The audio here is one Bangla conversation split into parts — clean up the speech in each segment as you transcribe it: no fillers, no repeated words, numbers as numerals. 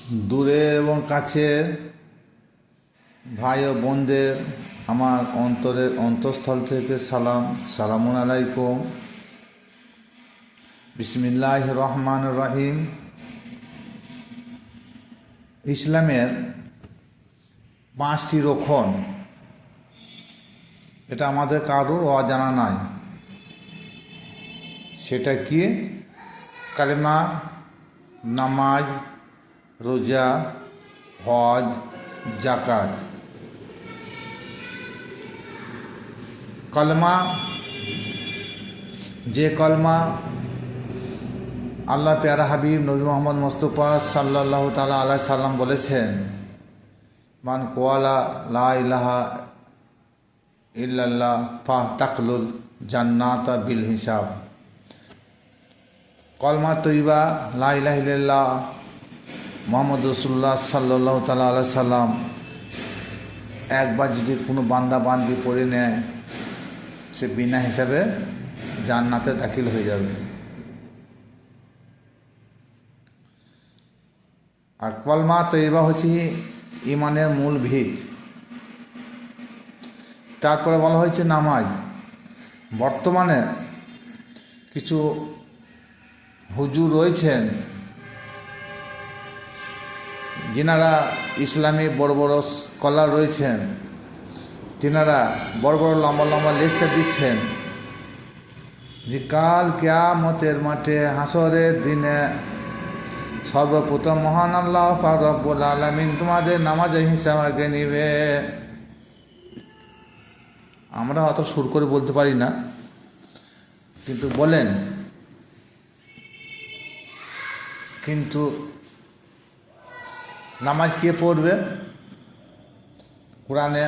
দূরে এবং কাছে ভাই ও বোনদের আমার অন্তরের অন্তঃস্থল থেকে সালামুন আলাইকুম। বিসমিল্লাহির রহমানির রহিম। ইসলামের 5টি রক্ষণ, এটা আমাদের কারোর অজানা নাই। সেটা কি? কালেমা, নামাজ, রোজা, হজ, জাকাত। কলমা, যে কলমা আল্লাহ প্যারা হাবিব নবী মোহাম্মদ মুস্তাফা সাল্লাল্লাহু তাআলা আলাইহি সাল্লাম বলেছেন, মান কোয়ালা লা ইলাহা ইল্লাল্লাহ ফাহতাকলুল জান্নাতা বিল হিসাব। কলমা তৈবা লা ইলাহা ইল্লাল্লাহ মুহাম্মদ রাসূলুল্লাহ সাল্লাল্লাহু তাআলা আলাইহি সাল্লাম একবার যদি কোনো বান্দা বান্দি পড়ে নেয়, সে বিনা হিসাবে জান্নাতে দাখিল হয়ে যাবে। আর কলমা তৈবা হচ্ছে ইমানের মূল ভিত। তারপরে বলা হয়েছে নামাজ। বর্তমানে কিছু হুজুর রয়েছেন যিনারা ইসলামী বড় বড় স্কলার রয়েছেন, তিনারা বড় বড় লম্বা লম্বা লেকচার দিচ্ছেন যে কাল কিয়ামতের মাঠে হাসরের দিনে সর্বপ্রথম মহান আল্লাহ পাক রব্বুল আলামিন তোমাদের নামাজের হিসাব আগে নিবে। আমরা অত সুর করে বলতে পারি না, কিন্তু বলেন। কিন্তু নামাজ কে পড়বে? কোরআনে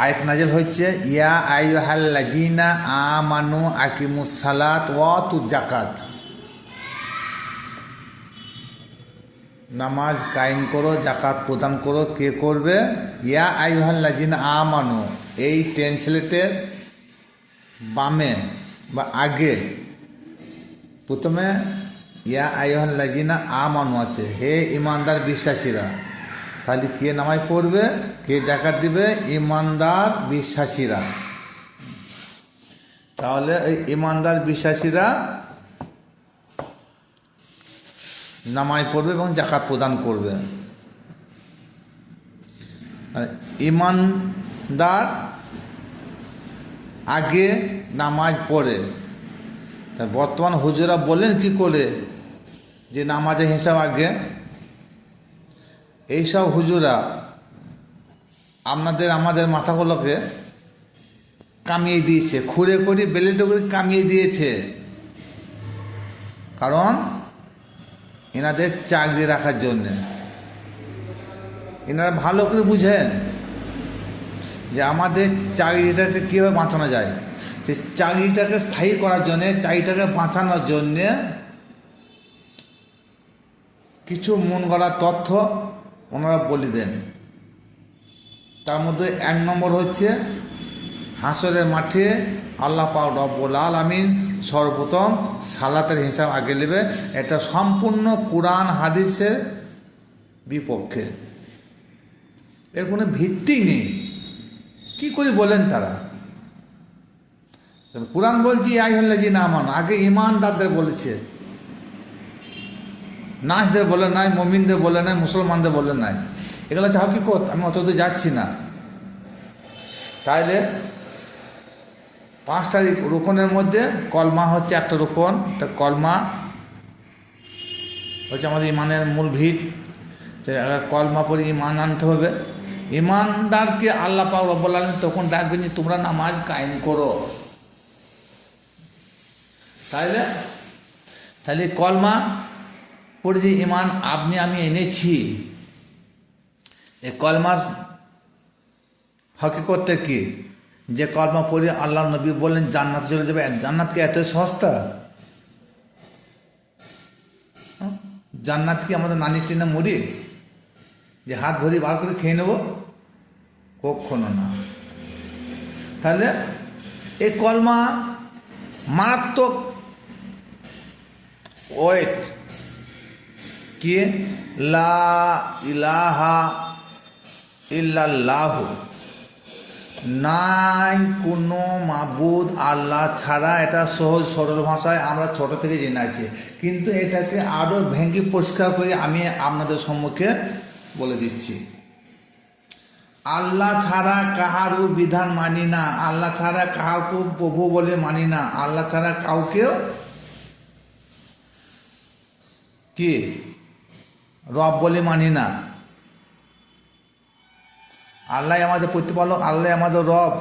আয়াত নাজিল হচ্ছে, ইয়া আইয়ুহাল্লাযীনা আমানু আকিমুস সালাত ওয়া আতুজ যাকাত। নামাজ কায়েম করো, যাকাত প্রদান করো। কে করবে? ইয়া আইয়ুহাল্লাযীনা আমানু। এই ট্রান্সলেটের বামে বা আগে প্রথমে ইয়া আইয়ুহাল্লাযীনা আমানু আছে, হে ইমানদার বিশ্বাসীরা। তাহলে কে নামাজ পড়বে, কে যাকাত দিবে? ইমানদার বিশ্বাসীরা। তাহলে এই ইমানদার বিশ্বাসীরা নামাজ পড়বে এবং যাকাত প্রদান করবে। ইমানদার আগে নামাজ পড়ে। তা বর্তমান হুজুরা বলেন কি করে যে নামাজের হিসাব আগে? এইসব হুজুরা আমাদের মাথাগুলোকে কামিয়ে দিয়েছে, খুঁড়ে খুঁড়ে বেলেটে করে কামিয়ে দিয়েছে। কারণ এনাদের চাকরি রাখার জন্যে। এনারা ভালো করে বুঝেন যে আমাদের চাকরিটাকে কীভাবে বাঁচানো যায়। যে চাকরিটাকে স্থায়ী করার জন্যে, চাকরিটাকে বাঁচানোর জন্যে কিছু মন গড়া তথ্য ওনারা বলে দেন। তার মধ্যে 1 নম্বর হচ্ছে, হাসরের মাঠে আল্লাহ পাক রব্বুল আলামিন সর্বপ্রথম সালাতের হিসাব আগে নেবে। এটা সম্পূর্ণ কোরআন হাদিসের বিপক্ষে, এর কোনো ভিত্তি নেই। কি করে বলেন তারা? কোরআন বলছি আইয়ুহাল্লাযীনা আমানু, আগে ইমানদারদের বলেছে, নাসদের বলে নাই, মুমিনদের বলে নাই, মুসলমানদের বলে নাই। এগুলো হচ্ছে হাকিকত। আমি অত দূর যাচ্ছি না। তাইলে 5টা রুকনের মধ্যে কলমা হচ্ছে একটা রুকন। তা কলমা হচ্ছে আমাদের ইমানের মূল ভিত। কলমা পড়ে ইমান আনতে হবে। ইমানদারকে আল্লাহ পাক রব্বুল আলামিন তখন ডাকবেন যে তোমরা নামাজ কায়েম করো। তাহলে কলমা পড়ে যে ইমান আমি এনেছি, এই কলমার হকিকতটা কি? যে কলমা পড়ে আল্লাহ নবী বললেন জান্নাত চলে যাবে। জান্নাত কি এত সস্তা? জান্নাত কি আমাদের নানি টেনে মুড়ি যে হাত ভরি বার করে খেয়ে নেব? কখনো না। তাহলে এই কলমা মারাত্মক ওয়েট কি লা ইলাহা ইল্লাল্লাহ, নাই কোনো মাবুদ আল্লাহ ছাড়া। এটা সহজ সরল ভাষায় আমরা ছোট থেকে জেনে আছি, কিন্তু এটাকে আরও ভেঙে পরিষ্কার করে আমি আপনাদের সম্মুখে বলে দিচ্ছি। আল্লাহ ছাড়া কাহারও বিধান মানি না, আল্লাহ ছাড়া কাউকে প্রভু বলে মানি না, আল্লাহ ছাড়া কাউকেও কি রব বলে মানি না। আল্লাহ আমাদের প্রতিপালক, আল্লাহ আমাদের রব,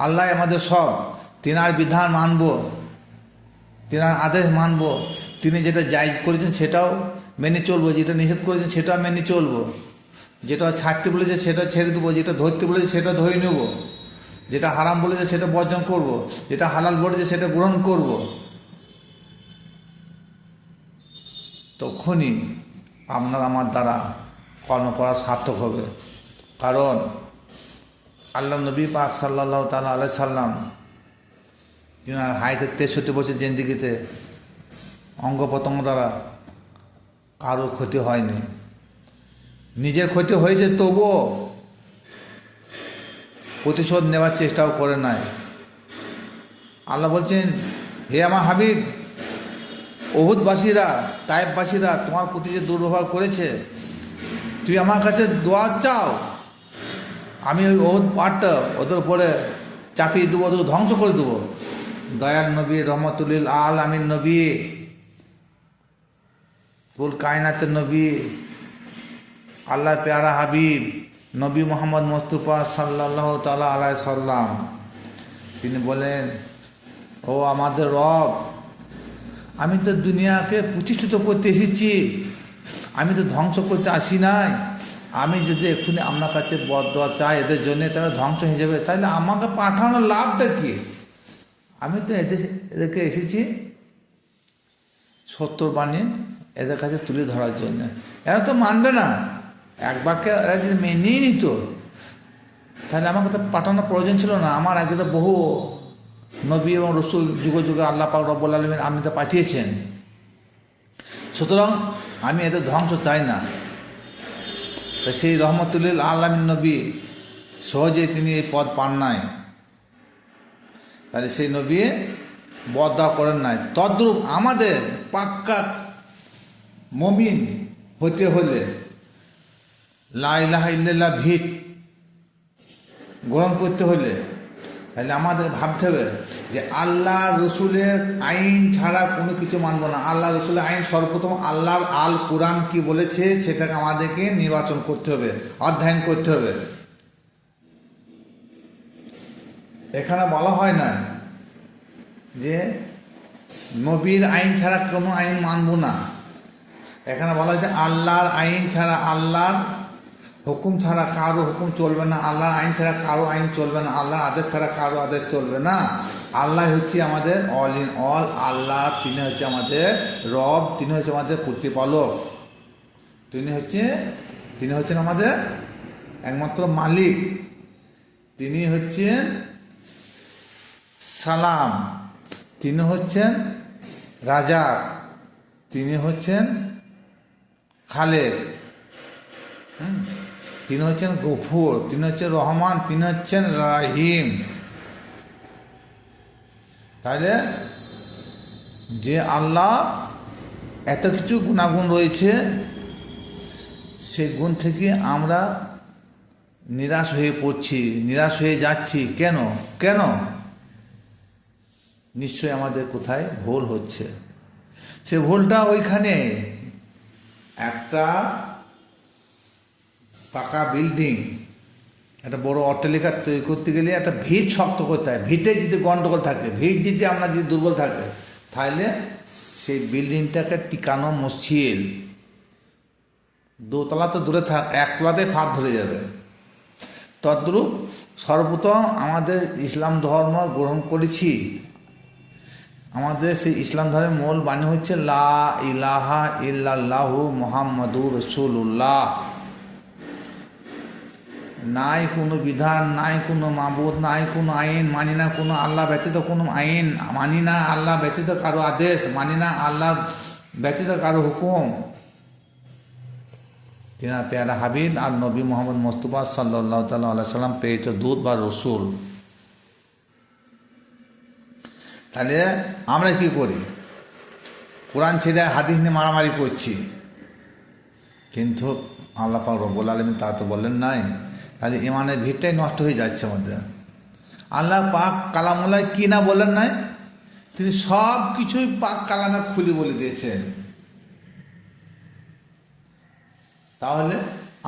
আল্লাহ আমাদের সব। তিনার বিধান মানব, তিনার আদেশ মানব, তিনি যেটা জায়েজ করেছেন সেটাও মেনে চলবো, যেটা নিষেধ করেছেন সেটাও মেনে চলবো, যেটা ছাড়তে বলেছে সেটা ছেড়ে দেবো, যেটা ধরতে বলেছে সেটা ধরে নেব, যেটা হারাম বলেছে সেটা বর্জন করব, যেটা হালাল বলেছে সেটা গ্রহণ করব। তখনই আপনার আমার দ্বারা কর্ম করা সার্থক হবে। কারণ আল্লাহ নবী পাক সাল্লাল্লাহু তাআলা আলাইহি সাল্লাম তিনার হায়াতের 63 বছর জিন্দেগিতে অঙ্গ প্রত্যঙ্গ দ্বারা কারোর ক্ষতি হয়নি। নিজের ক্ষতি হয়েছে তবুও প্রতিশোধ নেওয়ার চেষ্টাও করে নাই। আল্লাহ বলছেন, হে আমার হাবিব, উহুদবাসীরা, তায়েফবাসীরা তোমার প্রতি যে দুর্ব্যবহার করেছে, তুই আমার কাছে দোয়া চাও, আমি ওই উহুদ পাহাড়টা ওদের উপরে চাপিয়ে দেবো, ওদের ধ্বংস করে দেবো। দয়ার নবী, রহমতুল্লিল আলামিন নবী, কুল কায়নাতের নবী, আল্লাহর পেয়ারা হাবিব নবী মোহাম্মদ মুস্তাফা সাল্লাল্লাহু তাআলা আলাইহি সাল্লাম, তিনি বলেন, ও আমাদের রব, আমি তো দুনিয়াকে প্রতিষ্ঠিত করতে এসেছি, আমি তো ধ্বংস করতে আসি নাই। আমি যদি এক্ষুনি আপনার কাছে বদদোয়া চাই এদের জন্য, তারা ধ্বংস হয়ে যাবে, তাহলে আমাকে পাঠানোর লাভটা কি? আমি তো এদেরকে এসেছি সত্যর বাণী এদের কাছে তুলে ধরার জন্য। এরা তো মানবে না, এক বাক্যে এরা যদি মেনেই নিত তাহলে আমাকে তো পাঠানোর প্রয়োজন ছিল না। আমার আগে তো বহু নবী এবং রসুল যুগে যুগে আল্লাহ পাক রব্বুল আলামিন আপনি তো পাঠিয়েছেন। সুতরাং আমি এদের ধ্বংস চাই না। সেই রহমতুল্লিল আলামিন নবী সহজেই তিনি এই পদ পান নাই, তাহলে সেই নবী বদদোয়া করেন নাই। তদ্রূপ আমাদের পাক্কা মুমিন হতে হলে লা ইলাহা ইল্লাল্লাহ ভিট গ্রহণ করতে হলে তাহলে আমাদের ভাবতে হবে যে আল্লাহ রসুলের আইন ছাড়া কোনো কিছু মানব না। আল্লাহ রসুলের আইন সর্বপ্রথম আল্লাহর আল কোরআন কি বলেছে সেটাকে আমাদেরকে নির্বাচন করতে হবে, অধ্যয়ন করতে হবে। এখানে বলা হয় না যে নবীর আইন ছাড়া কোনো আইন মানব না। এখানে বলা হয়েছে আল্লাহর আইন ছাড়া, আল্লাহর হুকুম ছাড়া কারো হুকুম চলবে না, আল্লাহর আইন ছাড়া কারো আইন চলবে না, আল্লাহর আদেশ ছাড়া কারো আদেশ চলবে না। আল্লাহ হচ্ছে আমাদের অল ইন অল। আল্লাহ তিনি হচ্ছে আমাদের রব, তিনি হচ্ছে আমাদের প্রতিপালক, তিনি হচ্ছেন আমাদের একমাত্র মালিক, তিনি হচ্ছেন সালাম, তিনি হচ্ছেন রাজাক, তিনি হচ্ছেন খালেক, তিনি হচ্ছেন গফুর, তিনি হচ্ছেন রহমান, তিনি হচ্ছেন রাহিম। তাহলে যে আল্লাহ এত কিছু গুণাগুণ রয়েছে, সেই গুণ থেকে আমরা নিরাশ হয়ে পড়ছি, নিরাশ হয়ে যাচ্ছি। কেন? নিশ্চয় আমাদের কোথায় ভুল হচ্ছে। সে ভুলটা ওইখানে, একটা পাকা বিল্ডিং, একটা বড় অট্টালিকা তৈরি করতে গেলে একটা ভিত শক্ত করতে হয়। ভিটে যদি গন্ডগোল থাকে, ভিত যদি আমরা যদি দুর্বল থাকে, তাহলে সেই বিল্ডিংটাকে টিকানো মুশকিল। দোতলা তো দূরে থাক, একতলাতে ফাঁদ ধরে যাবে। তদ্রূপ সর্বপ্রথম আমাদের ইসলাম ধর্ম গ্রহণ করেছি, আমাদের সেই ইসলাম ধর্মের মূল বাণী হচ্ছে লা ইলাহা ইল্লাল্লাহু মুহাম্মাদুর রাসূলুল্লাহ। নাই কোনো বিধান, নাই কোনো মাবুদ, নাই কোনো আইন মানি না, কোনো আল্লাহ ব্যতীত কোনো আইন মানি না, আল্লাহ ব্যতীত কারো আদেশ মানি না, আল্লাহ ব্যতীত কারো হুকুম তিনার পেয়ারা হাবিব আর নবী মোহাম্মদ মুস্তাফা সাল্লাল্লাহু তাআলা আলাইহি সাল্লাম প্রেরিত দূত বা রসুল। তাহলে আমরা কি করি? কোরআন ছেড়ে হাদিস নিয়ে মারামারি করছি, কিন্তু আল্লাহ পাক রব্বুল আলামিন তা তো বললেন নাই। তাহলে ইমানের ভিতটাই নষ্ট হয়ে যাচ্ছে আমাদের। আল্লাহ পাক কালামুল্লাহ কি না বলেন নাই, তিনি সব কিছুই পাক কালামে খুলি বলে দিয়েছেন। তাহলে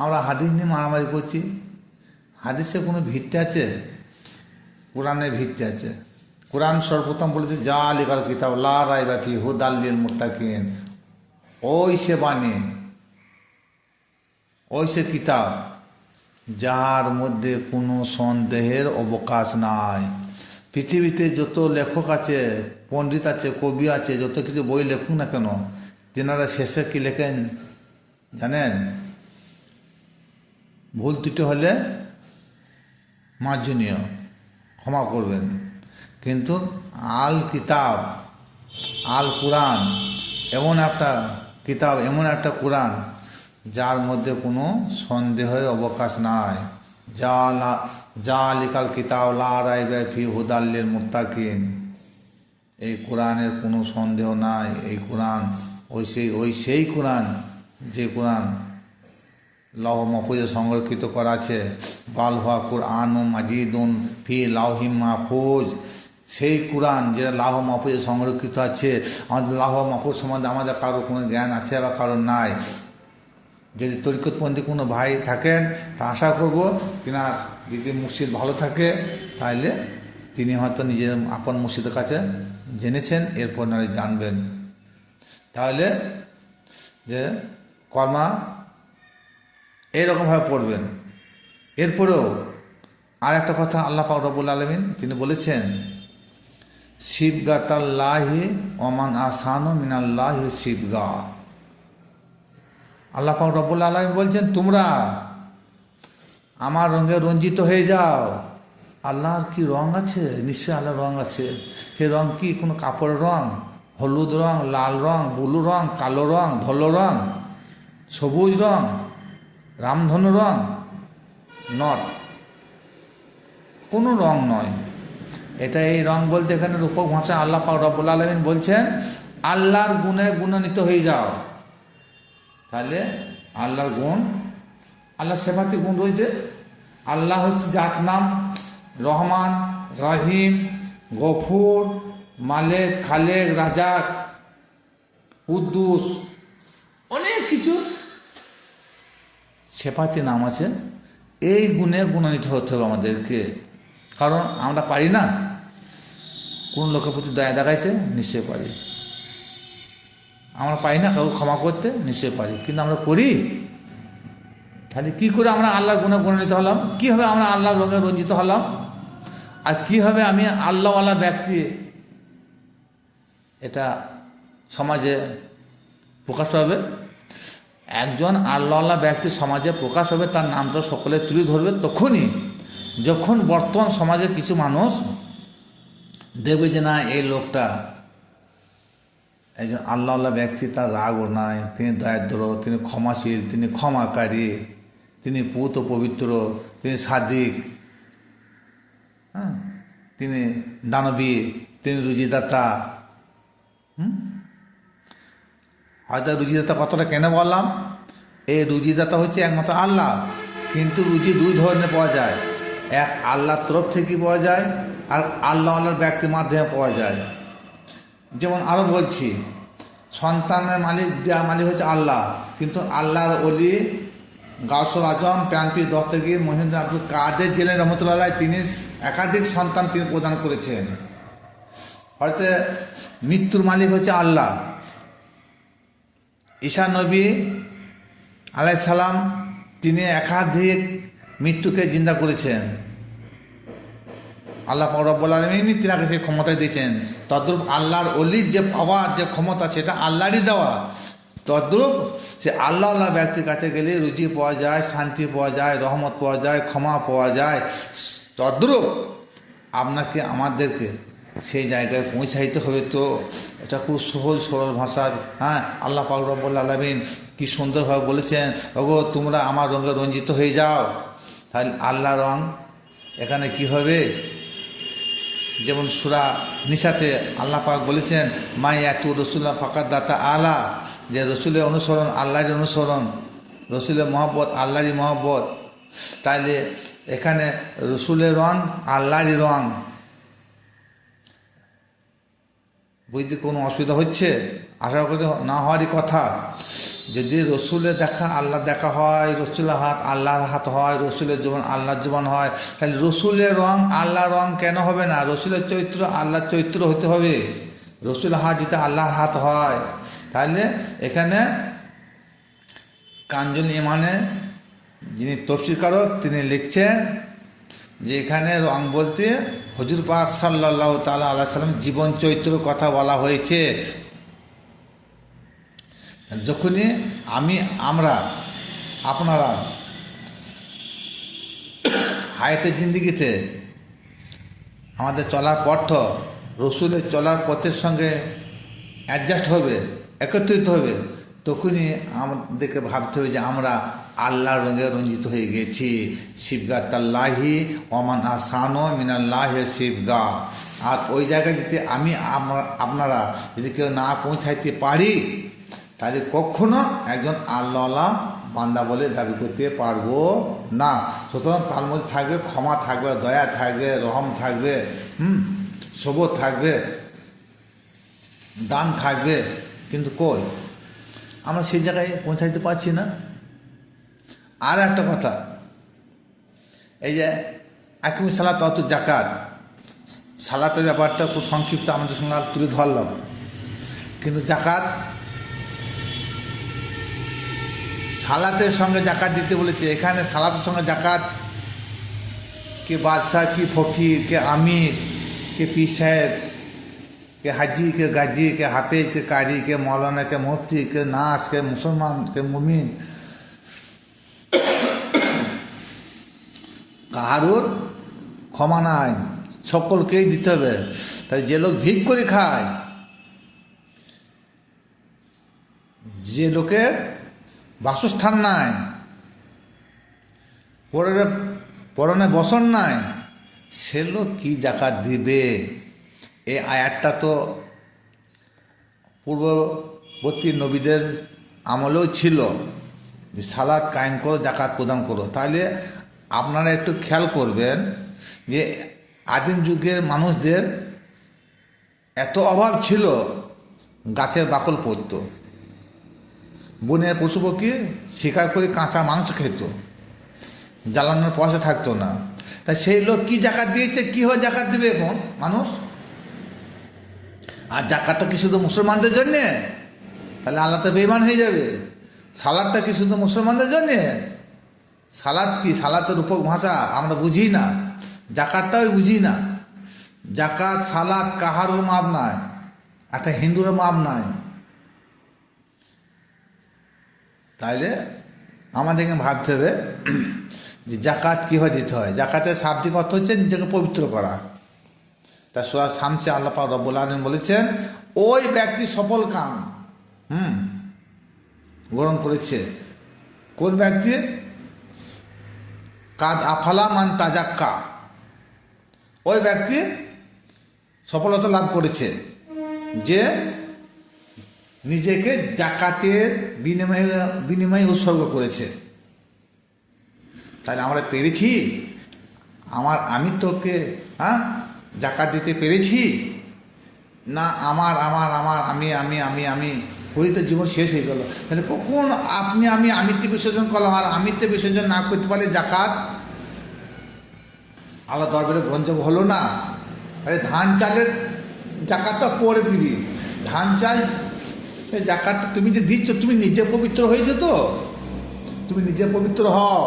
আমরা হাদিস নিয়ে মারামারি করছি। হাদিসে কোনো ভিত্তি আছে? কোরআনের ভিত্তি আছে। কোরআন সর্বপ্রথম বলেছে জালিকাল কিতাব লা রাইবা ফিহি হুদাল লিল মুত্তাকিন। ওই সে বাণী, ওই সে কিতাব যার মধ্যে কোনো সন্দেহের অবকাশ নাই। পৃথিবীতে যত লেখক আছে, পণ্ডিত আছে, কবি আছে, যত কিছু বই লেখুক না কেন, তেনারা শেষে কি লেখেন জানেন? ভুল ত্রুটি হলে মার্জনীয়, ক্ষমা করবেন। কিন্তু আল কিতাব, আল কোরআন এমন একটা কিতাব, এমন একটা কোরআন যার মধ্যে কোনো সন্দেহের অবকাশ নাই। জালিকাল কিতাব লা রাইবা ফিহি হুদাল লিল মুত্তাকিন। এই কোরআনের কোনো সন্দেহ নাই। এই কোরআন ওই সেই কোরআন যে কোরআন লৌহ মাহফুজে সংরক্ষিত করা আছে। বাল হুয়া কুরআনুম মাজিদুন ফি লাউহিম মাহফুজ। সেই কোরআন যেটা লৌহ মাহফুজে সংরক্ষিত আছে। আমাদের লৌহ মাহফুজ সম্বন্ধে আমাদের কারোর কোনো জ্ঞান আছে বা কারোর নাই। যদি তরিকতপন্থী কোনো ভাই থাকেন, তা আশা করব তিনার যদি মুর্শিদ ভালো থাকে, তাহলে তিনি হয়তো নিজের আপন মুর্শিদের কাছে জেনেছেন, এরপর নারে জানবেন। তাহলে যে কর্মা এইরকমভাবে পড়বেন। এরপরেও আর একটা কথা আল্লাহ পাক রব্বুল আলামিন তিনি বলেছেন, সিবগাতাল্লাহি ওমান আসানু মিনাল্লাহি সিবগা। আল্লাহ পাক রব্বুল আলামিন বলছেন, তোমরা আমার রঙে রঞ্জিত হয়ে যাও। আল্লাহর কি রং আছে? নিশ্চয়ই আল্লাহর রং আছে। সেই রং কি কোনো কাপড়ের রং? হলুদ রং, লাল রং, ব্লু রং, কালো রং, ধলো রং, সবুজ রং, রামধনু রং? নট, কোনো রং নয় এটা। এই রং বলতে এখানে রূপক ভাষা আল্লাহ পাক রব্বুল আলামিন বলছেন, আল্লাহর গুণে গুণান্বিত হয়ে যাও। তাহলে আল্লাহর গুণ, আল্লাহ সেফাতি গুণ রয়েছে। আল্লাহ হচ্ছে জাত নাম, রহমান, রাহিম, গফুর, মালেক, খালেক, রাজাক, কুদ্দুস, অনেক কিছু সেফাতি নাম আছে। এই গুণে গুণান্বিত হতে হবে আমাদেরকে। কারণ আমরা পারি না কোন লোকের প্রতি দয়া দেখাইতে, নিশ্চয় পারি। আমরা পারি না কাউকে ক্ষমা করতে, নিশ্চয় পারি। কিন্তু আমরা করি। তাহলে কী করে আমরা আল্লাহর গুণে গুণান্বিত হলাম? কীভাবে আমরা আল্লাহর রঙে রঞ্জিত হলাম? আর কীভাবে আমি আল্লাহওয়ালা ব্যক্তি এটা সমাজে প্রকাশ পাবে? একজন আল্লাহওয়ালা ব্যক্তি সমাজে প্রকাশ হবে, তার নামটা সকলে তুলে ধরবে তখনই, যখন বর্তমান সমাজে কিছু মানুষ দেখবে যে না, এই লোকটা একজন আল্লাহওয়ালা ব্যক্তি, তার রাগও নাই, তিনি দয়াদ্র, তিনি ক্ষমাশীল, তিনি ক্ষমাকারী, তিনি পুত পবিত্র, তিনি সাদিক, হ্যাঁ, তিনি দানবী, তিনি রুজিদাতা। হয়তো রুজিদাতা কতটা কেন বললাম? এই রুজিদাতা হচ্ছে একমাত্র আল্লাহ, কিন্তু রুজি দুই ধরনের পাওয়া যায়। এক আল্লাহর তরফ থেকে পাওয়া যায়, আর আল্লাহওয়ালার ব্যক্তির মাধ্যমে পাওয়া যায়। যেমন আরও বলছি, সন্তানের মালিক দেওয়া মালিক হচ্ছে আল্লাহ, কিন্তু আল্লাহর ওলি গাউসুল আজম প্রাণপীর দস্তগীর মহিউদ্দিন আব্দুল কাদের জিলানী রহমতুল্লাহ, তিনি একাধিক সন্তান তিনি প্রদান করেছেন। হয়তো মৃত্যুর মালিক হচ্ছে আল্লাহ। ঈসা নবী আলাইহিস সালাম তিনি একাধিক মৃত্যুকে জিন্দা করেছেন। আল্লাহ পাক রব্বুল আলামিন তিনাকে সেই ক্ষমতা দিয়েছেন। তদ্রূপ আল্লাহর অলির যে পাওয়ার যে ক্ষমতা, সেটা আল্লাহরই দেওয়া। তদ্রূপ সে আল্লাহওয়ালা ব্যক্তির কাছে গেলে রুজি পাওয়া যায়, শান্তি পাওয়া যায়, রহমত পাওয়া যায়, ক্ষমা পাওয়া যায়। তদ্রূপ আপনাকে আমাদেরকে সেই জায়গায় পৌঁছাইতে হবে। তো এটা খুব সহজ সরল ভাষার, হ্যাঁ, আল্লাহ পাক রব্বুল আলামিন কি সুন্দরভাবে বলেছেন, ওগো তোমরা আমার রঙে রঞ্জিত হয়ে যাও। তাহলে আল্লাহ রং এখানে কি হবে? যেমন সূরা নিসাতে আল্লাহ পাক বলেছেন, মাইয়াতু রসুল্লাহ ফাকাদ দাতা আলা, যে রসুলের অনুসরণ আল্লাহর অনুসরণ, রসুলের মহব্বত আল্লাহরই মহব্বত। তাইলে এখানে রসুলের রং আল্লাহরই রং। বুঝতে কোনো অসুবিধা হচ্ছে? আশা করি না হওয়ারই কথা। যদি রসুলের দেখা আল্লাহ দেখা হয়, রসুলের হাত আল্লাহর হাত হয়, রসুলের জীবন আল্লাহর জীবন হয়, তাহলে রসুলের রং আল্লাহর রং কেন হবে না? রসুলের চরিত্র আল্লাহর চরিত্র হতে হবে। রসুলের হাত যেটা আল্লাহর হাত হয়। তাহলে এখানে কানজুল ইমানে যিনি তফসিরকারক তিনি লিখছেন যে এখানে রং বলতে হুজুর পাক সাল্লাল্লাহু তাআলা আলাইহি সাল্লাম জীবন চরিত্রের কথা বলা হয়েছে। যখনই আপনারা হায়াতের জিন্দিগিতে আমাদের চলার পথ রসুলের চলার পথের সঙ্গে অ্যাডজাস্ট হবে, একত্রিত হবে, তখনই আমাদেরকে ভাবতে হবে যে আমরা আল্লাহর রঙে রঞ্জিত হয়ে গেছি। শিবগাতাল্লাহি ওমান আসানো মিনাল্লাহি শিবগা। আর ওই জায়গায় যদি আপনারা যদি কেউ না পৌঁছাইতে পারি, তাহলে কখনো একজন আল্লাহওয়ালা বান্দা বলে দাবি করতে পারবো না। সুতরাং তার মধ্যে থাকবে ক্ষমা, থাকবে দয়া, থাকবে রহম, থাকবে সবর, থাকবে দান, থাকবে। কিন্তু কই আমরা সেই জায়গায় পৌঁছাইতে পারছি না। আর একটা কথা, এই যে আকিমুস সালাত ওয়াতু যাকাত, সালাতের ব্যাপারটা খুব সংক্ষিপ্ত আমাদের সঙ্গে তুলে ধরলাম। কিন্তু যাকাত, সালাতের সঙ্গে জাকাত দিতে বলেছে। এখানে সালাতের সঙ্গে জাকাত, কে বাদশাহ, কি ফকির, কে আমির, কে পীর সাহেব, কে হাজি, কে গাজি, কে হাফেজ, কে কারি, কে মৌলানা, কে মুফতি, কে নাস, কে মুসলমান, কে মুমিন, কারোর ক্ষমা নাই, সকলকেই দিতে হবে। তাই যে লোক ভিক করে খায়, যে লোকের বাসস্থান নাই, পরনে বসন নাই, সে লোক কি জাকাত দিবে? এই আয়াতটা তো পূর্ববর্তী নবীদের আমলেও ছিল যে সালাত কায়েম করো, জাকাত প্রদান করো। তাহলে আপনারা একটু খেয়াল করবেন যে আদিম যুগের মানুষদের এত অভাব ছিল, গাছের বাকল পড়ত, বনের পশু পক্ষী শিকার করে কাঁচা মাংস খেত, জ্বালানোর পয়সা থাকতো না। তা সেই লোক কি জাকাত দিয়েছে? কীভাবে জাকাত দেবে এখন মানুষ? আর জাকাতটা কি শুধু মুসলমানদের জন্যে? তাহলে আল্লাহ তো বেঈমান হয়ে যাবে। সালাদটা কি শুধু মুসলমানদের জন্যে? সালাদ কি? সালাতের উপভাষা আমরা বুঝি না, জাকাতটাও বুঝি না। জাকাত সালাদ কাহারও মাপ নাই, একটা হিন্দুর মাপ নাই। তাইলে আমাদেরকে ভাবতে হবে যে জাকাত কীভাবে দিতে হয়। জাকাতের শাব্দিক অর্থ হচ্ছে নিজেকে পবিত্র করা। তা সূরা শামসে আল্লাহ পাক রব্বুল আলামিন বলেছেন, ওই ব্যক্তি সফল কাম গ্রহণ করেছে। কোন ব্যক্তি? কাদ আফালা মান তাজাক্কা, ওই ব্যক্তি সফলতা লাভ করেছে যে নিজেকে জাকাতের বিনিময়ে উৎসর্গ করেছে। তাহলে আমরা পেরেছি? আমি তোকে জাকাত দিতে পেরেছি না? আমি হয়ে তো জীবন শেষ হয়ে গেল। তাহলে কখন আমিত্ব বিসর্জন করলাম? আর আমিত্ব বিসর্জন না করতে পারলে জাকাত আল্লাহ দরবারে গ্রহণযোগ্য হলো না। আরে ধান চালের জাকাতটা পরে দিবি। ধান চাল জাকাতটা তুমি যে দিচ্ছ, তুমি নিজে পবিত্র হয়েছো তো, তুমি নিজে পবিত্র হও।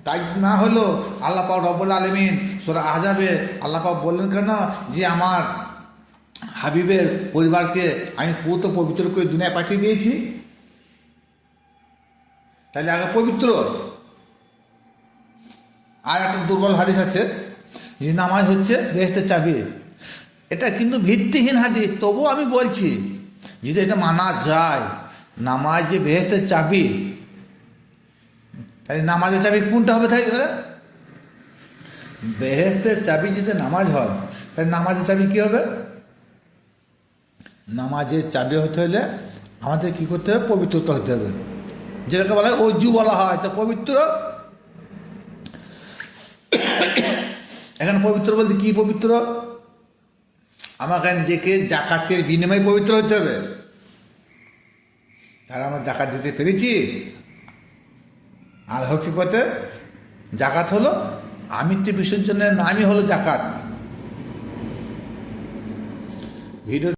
তাই না হলো আল্লাহ পাক রব্বুল আলামিন সূরা আহজাবে আল্লাহ পাক বললেন কেন যে আমার হাবিবের পরিবারকে আমি পুরো পবিত্র করে দুনিয়ায় পাঠিয়ে দিয়েছি। তাহলে আগে পবিত্র। আর একটা দুর্বল হাদিস আছে যে নামাজ হচ্ছে বেহেশতের চাবি। এটা কিন্তু ভিত্তিহীন হাদিস, তবুও আমি বলছি যদি এটা মানা যায়, নামাজ যে বেহেশতের চাবি, তাই নামাজের চাবি কোনটা হবে? তাই বেহেশতের চাবি যদি নামাজ হয়, তাই নামাজের চাবি কী হবে? নামাজের চাবি হতে হলে আমাদের কী করতে হবে? পবিত্রতা হতে হবে, যেটাকে বলা হয় অজু বলা হয়। তো পবিত্র, এখানে পবিত্র বলতে কী পবিত্র? আমাকে নিজেকে জাকাতের বিনিময়ে পবিত্র হতে হবে। তারা আমরা জাকাত দিতে পেরেছি। আর হচ্ছে পথে জাকাত হলো আমিত্ব বিসর্জনের নামই হলো জাকাত। ভিডিও